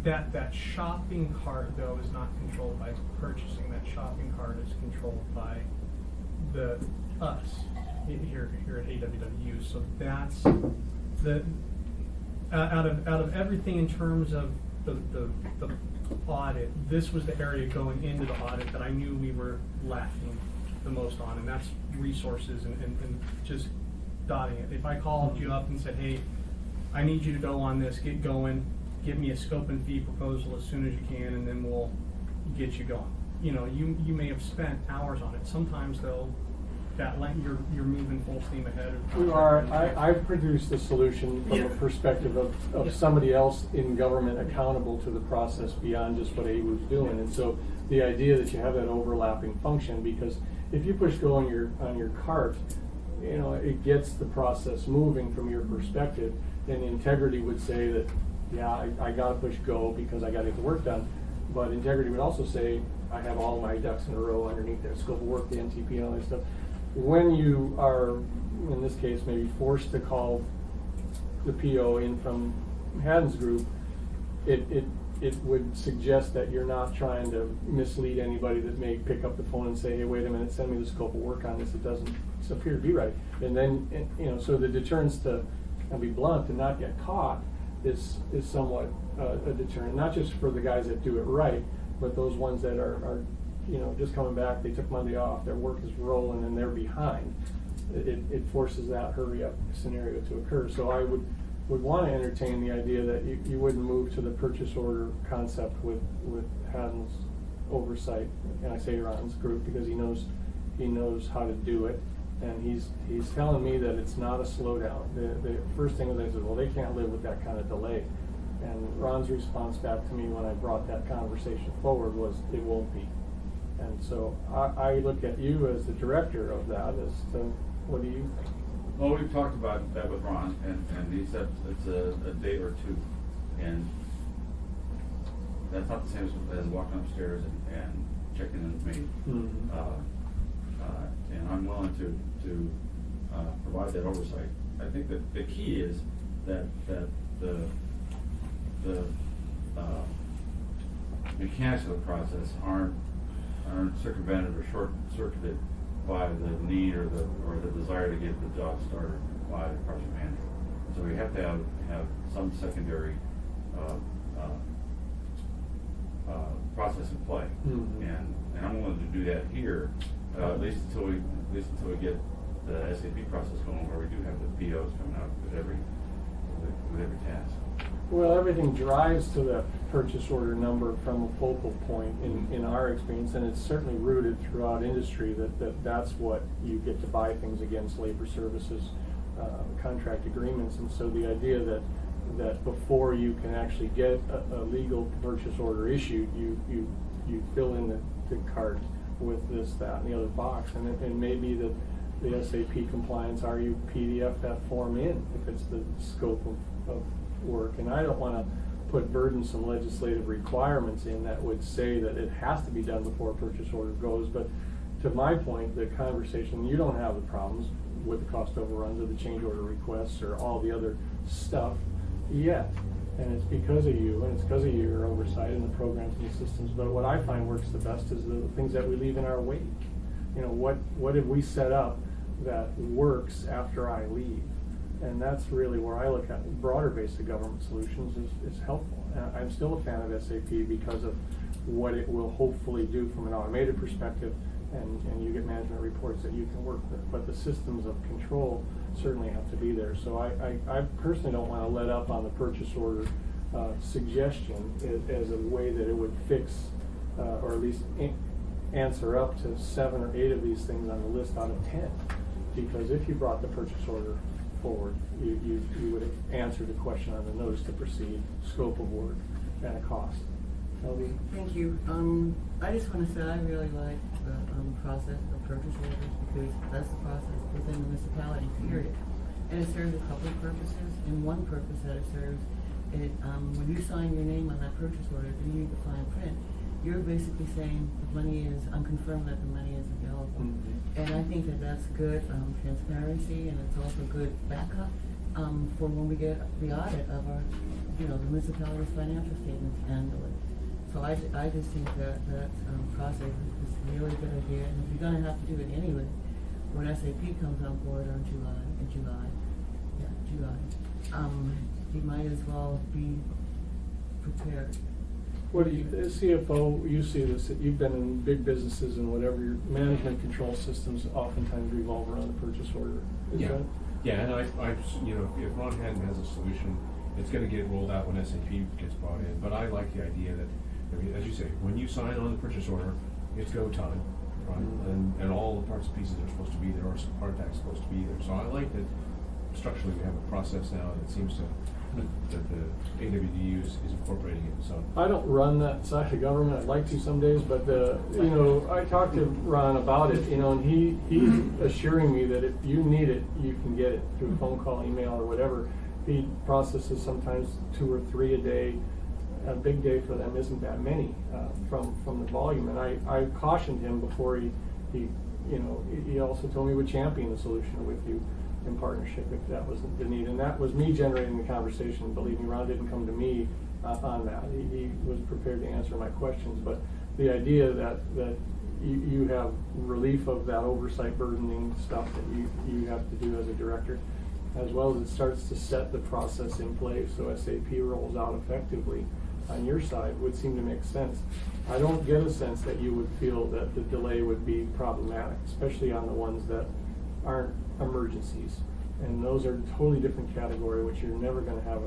that shopping cart though is not controlled by purchasing. That shopping cart is controlled by us here at AWW. So that's out of everything in terms of the audit, this was the area going into the audit that I knew we were lacking the most on, and that's resources and just dotting it. If I called you up and said, hey, I need you to go on this, get going, give me a scope and fee proposal as soon as you can, and then we'll get you going. You know, you may have spent hours on it. Sometimes though, you're moving full steam ahead. We are, I've produced a solution from a perspective of somebody else in government accountable to the process beyond just what AWU's doing. And so the idea that you have that overlapping function, because if you push go on your cart, you know, it gets the process moving from your perspective. Then integrity would say that, yeah, I gotta push go because I gotta get the work done. But integrity would also say, I have all my ducks in a row underneath that scope of work, the NTP and all that stuff. When you are, in this case, maybe forced to call the PO in from Haddon's group, it would suggest that you're not trying to mislead anybody that may pick up the phone and say, hey, wait a minute, send me the scope of work on this. It doesn't appear to be right. And then, you know, so the deterrence to, I'll be blunt, to not get caught is somewhat a deterrent, not just for the guys that do it right, but those ones that are you know, just coming back, they took Monday off, their work is rolling and they're behind. It forces that hurry up scenario to occur. So I would want to entertain the idea that you wouldn't move to the purchase order concept with Haddon's oversight, and I say Ron's group because he knows how to do it, and he's telling me that it's not a slowdown. The first thing they said, well, they can't live with that kind of delay. And Ron's response back to me when I brought that conversation forward was, it won't be. And so I look at you as the director of that as to, what do you think? Well, we've talked about that with Ron, and he said it's a day or two, and that's not the same as walking upstairs and checking in with me. Mm-hmm. And I'm willing to provide that oversight. I think that the key is that the mechanics of the process aren't circumvented or short-circuited by the need or the desire to get the job started by the project manager. So we have to have some secondary process in play, Mm-hmm. and I'm willing to do that here, at least until we get the SAP process going, where we do have the POs coming out with every task. Well, everything drives to that purchase order number from a focal point in our experience, and it's certainly rooted throughout industry that's what you get to buy things against, labor services, contract agreements. And so the idea that before you can actually get a legal purchase order issued, you fill in the cart with this, that, and the other box, and maybe the SAP compliance, are you PDF that form in if it's the scope of work. And I don't want to put burdensome legislative requirements in that would say that it has to be done before a purchase order goes. But to my point, the conversation, you don't have the problems with the cost overruns or the change order requests or all the other stuff yet. And it's because of you, and it's because of your oversight and the programs and the systems. But what I find works the best is the things that we leave in our wake. You know, what have we set up that works after I leave? And that's really where I look at broader basic government solutions is helpful. And I'm still a fan of SAP because of what it will hopefully do from an automated perspective, and you get management reports that you can work with. But the systems of control certainly have to be there. So I personally don't want to let up on the purchase order suggestion as a way that it would fix or at least answer up to 7 or 8 of these things on the list out of 10. Because if you brought the purchase order forward, you would have answered the question on the notice to proceed, scope of work, and a cost. Elvie? Thank you. I just want to say I really like the process of purchase orders because that's the process within the municipality, period. And it serves a couple of purposes. And one purpose that it serves, when you sign your name on that purchase order, if you read the fine print, you're basically saying the money is, I'm confirmed that the money is available. Mm-hmm. And I think that that's good transparency, and it's also good backup for when we get the audit of our, the municipality's financial statements annually. So I just think that process is a really good idea, and if you're gonna have to do it anyway, when SAP comes on board on July, you might as well be prepared. What do you, as CFO, you see this, you've been in big businesses and whatever, your management control systems oftentimes revolve around the purchase order. Is Yeah. that? Yeah, and if Ron Haddon has a solution, it's gonna get rolled out when SAP gets brought in. But I like the idea that, as you say, when you sign on the purchase order, it's go time, right? And all the parts and pieces are supposed to be there, or some part that's supposed to be there. So I like that structurally we have a process now that seems to, that the AWD is incorporating it, so. I don't run that side of government, I'd like to some days, but I talked to Ron about it, and he's assuring me that if you need it, you can get it through phone call, email, or whatever. He processes sometimes 2 or 3 a day. A big day for them isn't that many from the volume, and I cautioned him before he also told me he would champion the solution with you in partnership if that was the need, and that was me generating the conversation. Believe me, Ron didn't come to me on that. He was prepared to answer my questions, but the idea that you have relief of that oversight burdening stuff that you have to do as a director, as well as it starts to set the process in place so SAP rolls out effectively on your side, would seem to make sense. I don't get a sense that you would feel that the delay would be problematic, especially on the ones that aren't emergencies. And those are a totally different category, which you're never gonna have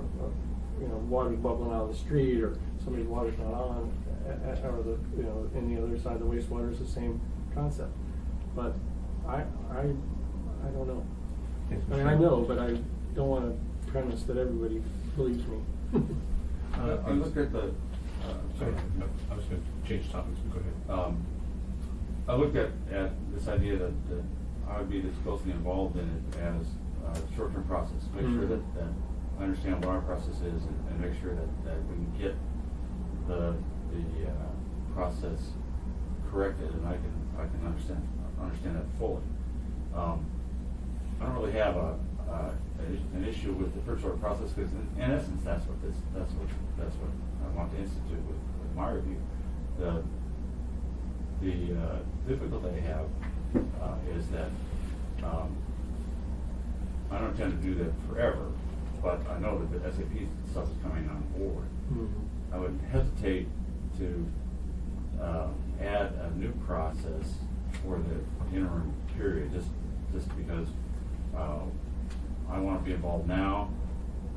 water's bubbling out of the street, or somebody's water's not on, or in the other side of the wastewater is the same concept. But I don't know. I mean, I know, but I don't wanna premise that everybody believes me. I looked at the, Sorry, I was gonna change topics, but go ahead. I looked at this idea that I would be this closely involved in it as a short-term process. Make sure that I understand what our process is, and make sure that we can get the process corrected, and I can understand that fully. I don't really have an issue with the purchase order process, because in essence that's what I want to institute with my review. The difficulty I have is that I don't intend to do that forever, but I know that the SAP stuff is coming on board. Mm-hmm. I would hesitate to add a new process for the interim period, just because I want to be involved now.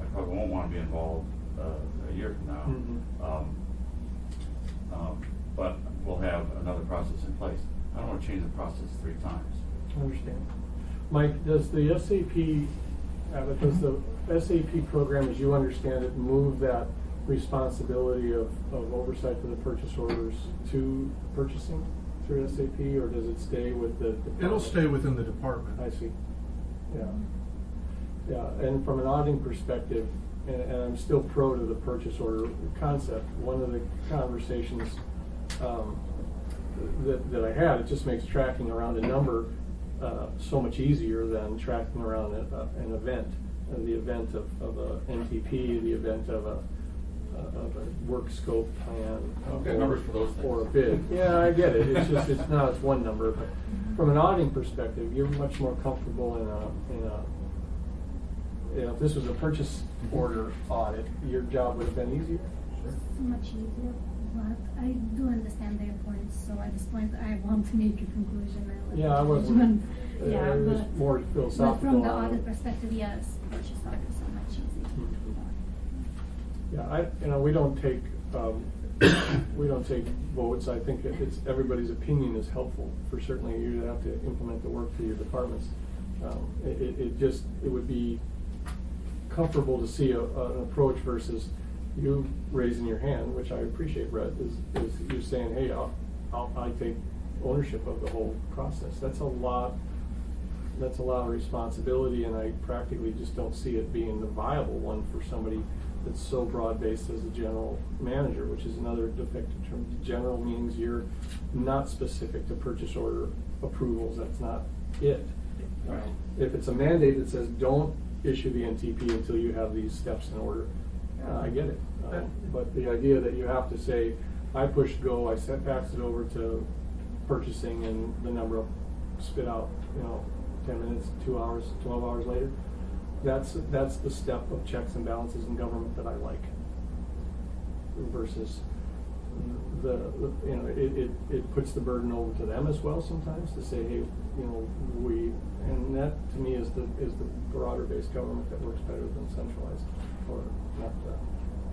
I probably won't want to be involved a year from now. Mm-hmm. But we'll have another process in place. I don't want to change the process 3 times. I understand. Mike, does the SAP program, as you understand it, move that responsibility of oversight for the purchase orders to purchasing through SAP, or does it stay with the department? It'll stay within the department. I see. Yeah, and from an auditing perspective, and I'm still pro to the purchase order concept, one of the conversations that I had, it just makes tracking around a number so much easier than tracking around an event, the event of a NTP, the event of a work scope plan. I've got numbers for those things. Or a bid. Yeah, I get it, it's just, it's not, it's one number, but from an auditing perspective, you're much more comfortable in a, you know, if this was a purchase order audit, your job would have been easier. So much easier, but I do understand their points, so at this point, I want to make a conclusion. Yeah, I wasn't, Yeah, it was but- more But philosophical. from the on it. audit perspective, yes, purchase order is so much easier. Yeah, you know, we don't take votes. I think it's, everybody's opinion is helpful for certainly you to have to implement the work for your departments. It would be comfortable to see an approach versus you raising your hand, which I appreciate, Brett, is you saying, hey, I take ownership of the whole process. That's a lot of responsibility, and I practically just don't see it being the viable one for somebody that's so broad-based as a general manager, which is another defective term. General means you're not specific to purchase order approvals, that's not it. If it's a mandate that says don't issue the NTP until you have these steps in order, I get it. But the idea that you have to say, I push go, I fax it over to purchasing, and the number will spit out, 10 minutes, 2 hours, 12 hours later, that's the step of checks and balances in government that I like. Versus it puts the burden over to them as well sometimes to say, hey, and that to me is the broader based government that works better than centralized or not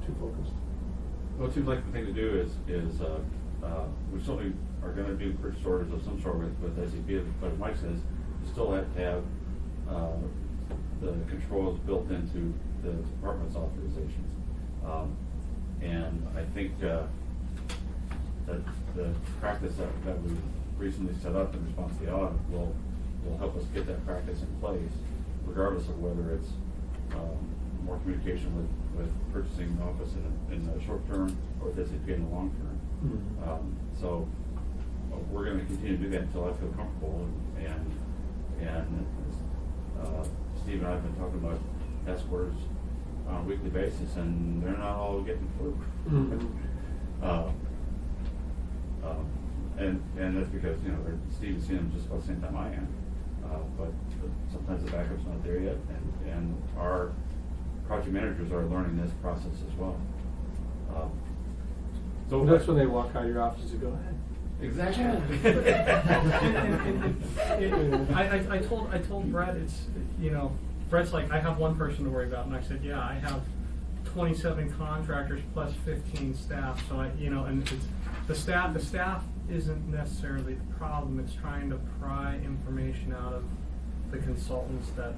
too focused. Well, it seems like the thing to do is we certainly are gonna do purchase orders of some sort with SAP, but as Mike says, you still have to have the controls built into the department's authorizations. And I think that the practice that we recently set up in response to the audit will help us get that practice in place, regardless of whether it's more communication with purchasing office in the short term or with SAP in the long term. Mm-hmm. So we're going to continue to do that until I feel comfortable. And Steve and I have been talking about task orders on a weekly basis, and they're not all getting through. Mm-hmm. And that's because Steve is seeing them just about the same time I am. But sometimes the backup's not there yet, and our project managers are learning this process as well. So That's when they walk out of your office and go, hey. Exactly. I told Brett, Brett's like, I have one person to worry about, and I said, yeah, I have 27 contractors plus 15 staff, so and it's, the staff isn't necessarily the problem, it's trying to pry information out of the consultants that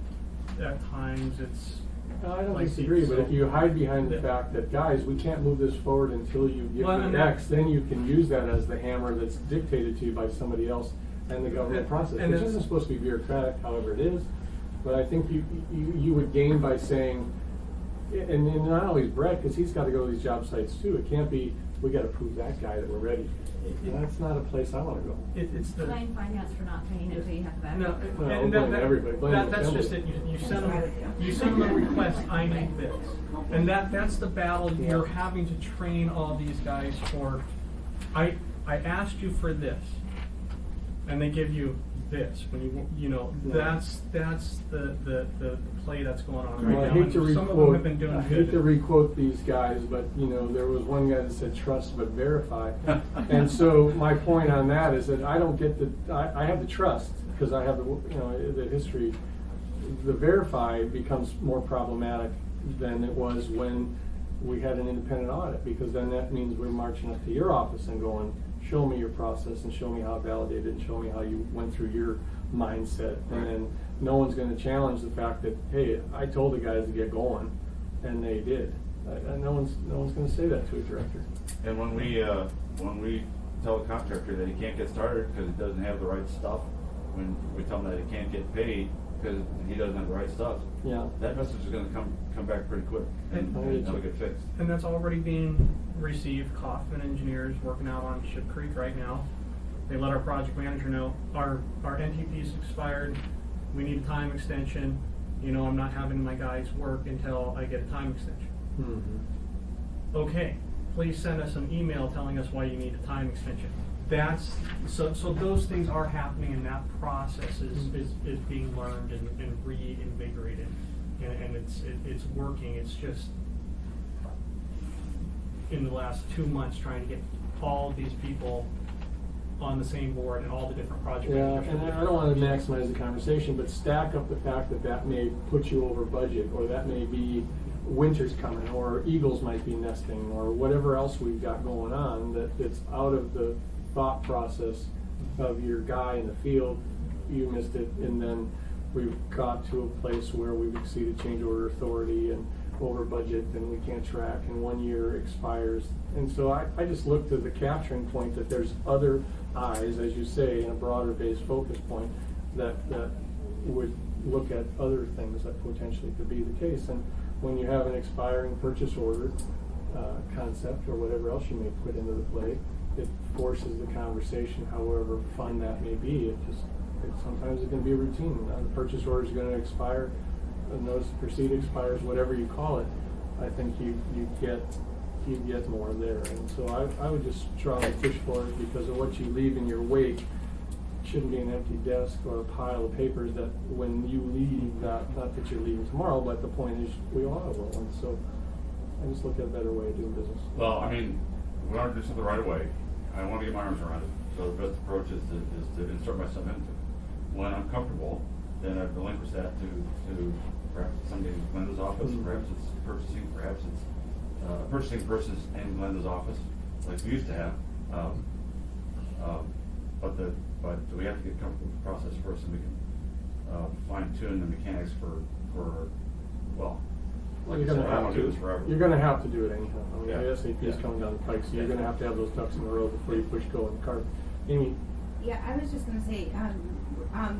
at times it's. I don't like disagree, but if so- you hide behind the fact that, guys, we can't move this forward until you give Well, me and X, then you can use that as the hammer that's dictated to you by somebody else and the government process, and which it's- isn't supposed to be bureaucratic, however it is. But I think you would gain by saying, and not always Brett, because he's got to go to these job sites too. It can't be, we got to prove that guy that we're ready. That's not a place I want to go. It's the. Blame finance for not paying until you have the backup. No, Well, and blame everybody, blame the that's just company. it, you send them a request, I need this. And that's the battle you're having to train all these guys for. I asked you for this, and they give you this, when that's the play that's going on right Well, I now. hate to And some of them have been doing good. requote these guys, but there was one guy that said trust but verify. And so my point on that is that I don't get I have the trust because I have the history. The verify becomes more problematic than it was when we had an independent audit, because then that means we're marching up to your office and going, show me your process and show me how validated and show me how you went through your mindset. And then no one's going to challenge the fact that, hey, I told the guys to get going, and they did. And no one's going to say that to a director. And when we tell a contractor that he can't get started because he doesn't have the right stuff, when we tell him that he can't get paid because he doesn't have the right stuff, Yeah. that message is going to come back pretty quick, and it'll get fixed. And that's already being received. Kaufman Engineers working out on Ship Creek right now. They let our project manager know our NTP's expired. We need a time extension. I'm not having my guys work until I get a time extension. Mm-hmm. okay, please send us an email telling us why you need a time extension. That's, so those things are happening, and that process is being learned and reinvigorated. And it's working. It's just in the last 2 months trying to get all these people on the same board and all the different project Yeah, managers. and I don't want to maximize the conversation, but stack up the fact that that may put you over budget, or that may be winter's coming, or eagles might be nesting, or whatever else we've got going on that it's out of the thought process of your guy in the field. You missed it, and then we've got to a place where we've exceeded change order authority and over budget, and we can't track, and 1 year expires. And so I just look to the capturing point that there's other eyes, as you say, in a broader based focus point that would look at other things that potentially could be the case. And when you have an expiring purchase order concept or whatever else you may put into the play, it forces the conversation, however fun that may be. Sometimes it can be routine. The purchase order is going to expire, the notice to proceed expires, whatever you call it. I think you get more there. And so I would just strongly push for it, because of what you leave in your wake shouldn't be an empty desk or a pile of papers that when you leave, not that you're leaving tomorrow, but the point is we all will. And so I just look at a better way of doing business. Well, I mean, we want to do something right away. I want to get my arms around it. So the best approach is to insert myself into it. When I'm comfortable, then I relinquish that to perhaps somebody in Glenda's office, perhaps it's purchasing, perhaps it's a purchasing person in Glenda's office, like we used to have. But we have to get comfortable with the process first, and we can fine tune the mechanics for well. Like You're I said, gonna I don't have want to do to. this forever. You're going to have to do it anyhow. I mean, Yeah. the SAP is Yeah. coming down the pike, so you're going to have those ducks in a row before you push go in the cart. Amy. Yeah, I was just gonna say,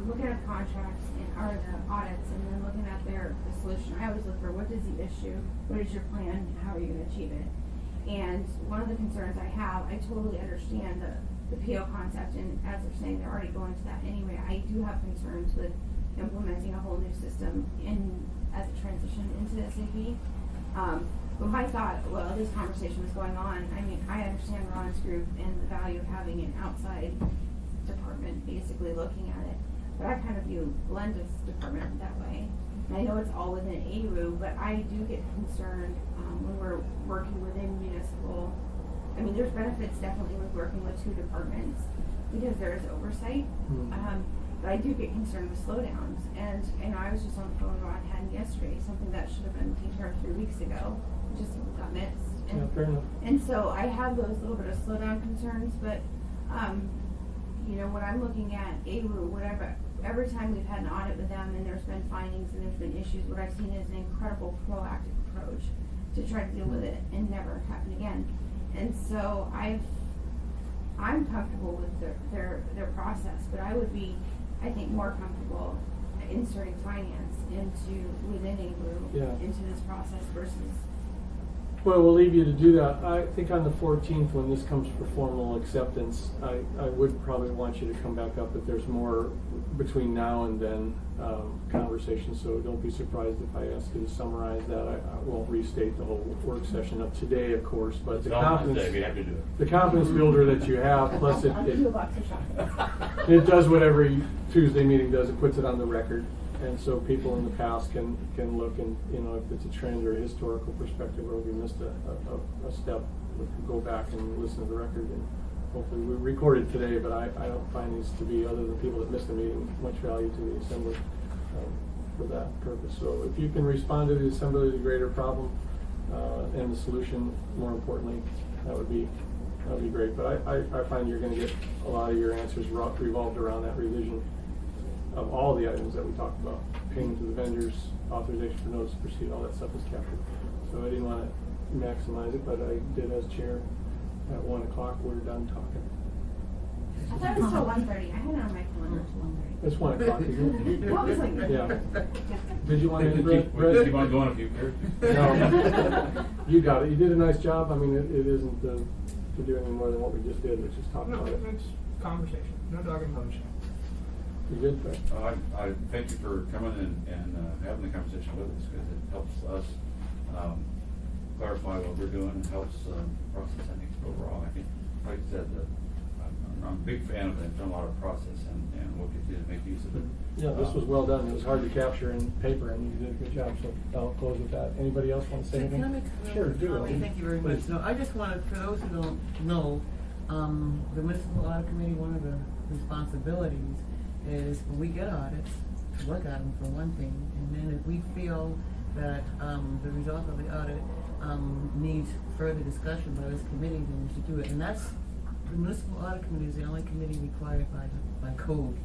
looking at the contracts or the audits, and then looking at the solution, I always look for what is the issue, what is your plan, and how are you gonna achieve it? And one of the concerns I have, I totally understand the PO concept, and as they're saying, they're already going to that anyway. I do have concerns with implementing a whole new system as a transition into SAP. But my thought, well, this conversation was going on, I mean, I understand Ron's group and the value of having an outside department basically looking at it, but I kind of view Glenda's department that way. And I know it's all within ARU, but I do get concerned when we're working within municipal. I mean, there's benefits definitely with working with two departments because there is oversight. But I do get concerned with slowdowns, and I was just on the phone with Ron Hatton yesterday, something that should have been taken care of 3 weeks ago, just got missed. And, Yeah, fair enough. and so I have those little bit of slowdown concerns, but you know, when I'm looking at ARU, whatever, every time we've had an audit with them and there's been findings and there's been issues, what I've seen is an incredible proactive approach to try to deal with it and never happen again. And so I'm comfortable with their process, but I would be, I think, more comfortable inserting finance within ARU into this process versus. Well, we'll leave you to do that. I think on the 14th, when this comes for formal acceptance, I would probably want you to come back up if there's more between now and then conversation. So don't be surprised if I ask you to summarize that. I won't restate the whole work session of today, of course, but the confidence, we have to do it. the confidence builder that you have, plus I'll do a box of chocolates. it does what every Tuesday meeting does. It puts it on the record. And so people in the past can look, and you know, if it's a trend or a historical perspective where we missed a step, we can go back and listen to the record, and hopefully we recorded today, but I don't find these to be, other than people that missed the meeting, much value to the assembly for that purpose. So if you can respond to the assembly, the greater problem and the solution, more importantly, that would be great. But I find you're going to get a lot of your answers revolved around that revision of all the items that we talked about. Payment to the vendors, authorization for notice to proceed, all that stuff is captured. So I didn't want to maximize it, but I did as chair. At 1 o'clock, we're done talking. I thought it was till 1:30. I had it on my calendar till 1:30. It's 1 o'clock, isn't it? Well, I was like, Yeah. Did you want to Keep on going if you care. No. You got it. You did a nice job. I mean, it isn't to do any more than what we just did, which is talk No, about it. it's conversation, no dog and pony show. You good, Fred? I thank you for coming and having the conversation with us, because it helps us clarify what we're doing and helps, process, I think, overall. I think, like I said, I'm a big fan of the internal audit process and we'll continue to make use of it. Yeah, this was well done. It was hard to capture in paper, and you did a good job, so I'll close with that. Anybody else want to say anything? Can I make a Sure, do comment? it. Thank you very much. Please. No, I just wanted, for those who don't know, the Municipal Audit Committee, one of the responsibilities is when we get audits, to look at them for one thing, and then if we feel that, the result of the audit, needs further discussion by this committee, then we should do it. And that's, the Municipal Audit Committee is the only committee required by code,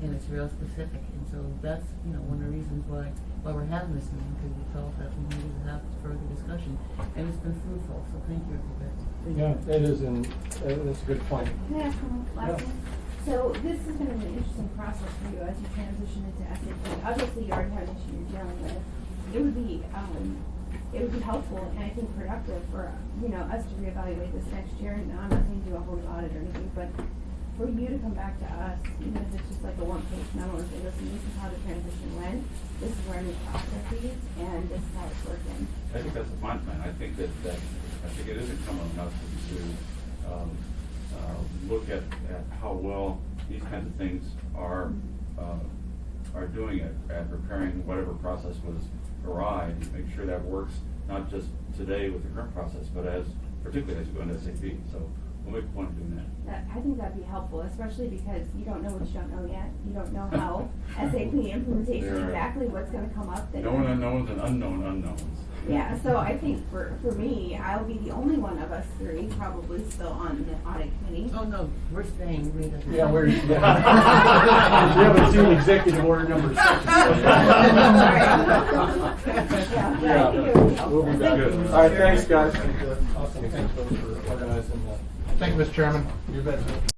and it's real specific. And so that's, you know, one of the reasons why we're having this meeting, because we felt that we needed to have further discussion, and it's been fruitful, so thank you, everybody. Yeah, it is, and that's a good point. Can I ask one last Yeah. one? So this has been an interesting process for you as you transition into SAP. Obviously, you already have an issue you're dealing with. It would be helpful and I think productive for, you know, us to reevaluate this next year. And I'm not saying do a whole new audit or anything, but for you to come back to us, even if it's just like a one-page memo and say, listen, this is how the transition went, this is where we process these, and this is how it's working. I think that's a fine plan. I think that I think it is incumbent on us to look at how well these kinds of things are doing at preparing whatever process was awry, and make sure that works not just today with the current process, but particularly as you go into SAP. So we'll make a point of doing that. I think that'd be helpful, especially because you don't know what you don't know yet. You don't know how SAP implementation, There are exactly what's gonna come up. that Known you're- unknowns and unknown unknowns. Yeah, so I think for me, I'll be the only one of us three probably still on the audit committee. Oh, no, we're staying. Yeah, we're, yeah. We haven't seen executive order number 6. Yeah, We'll be back. Good. All right, thanks, guys. Awesome, thanks for organizing that. Thank you, Mr. Chairman. You bet.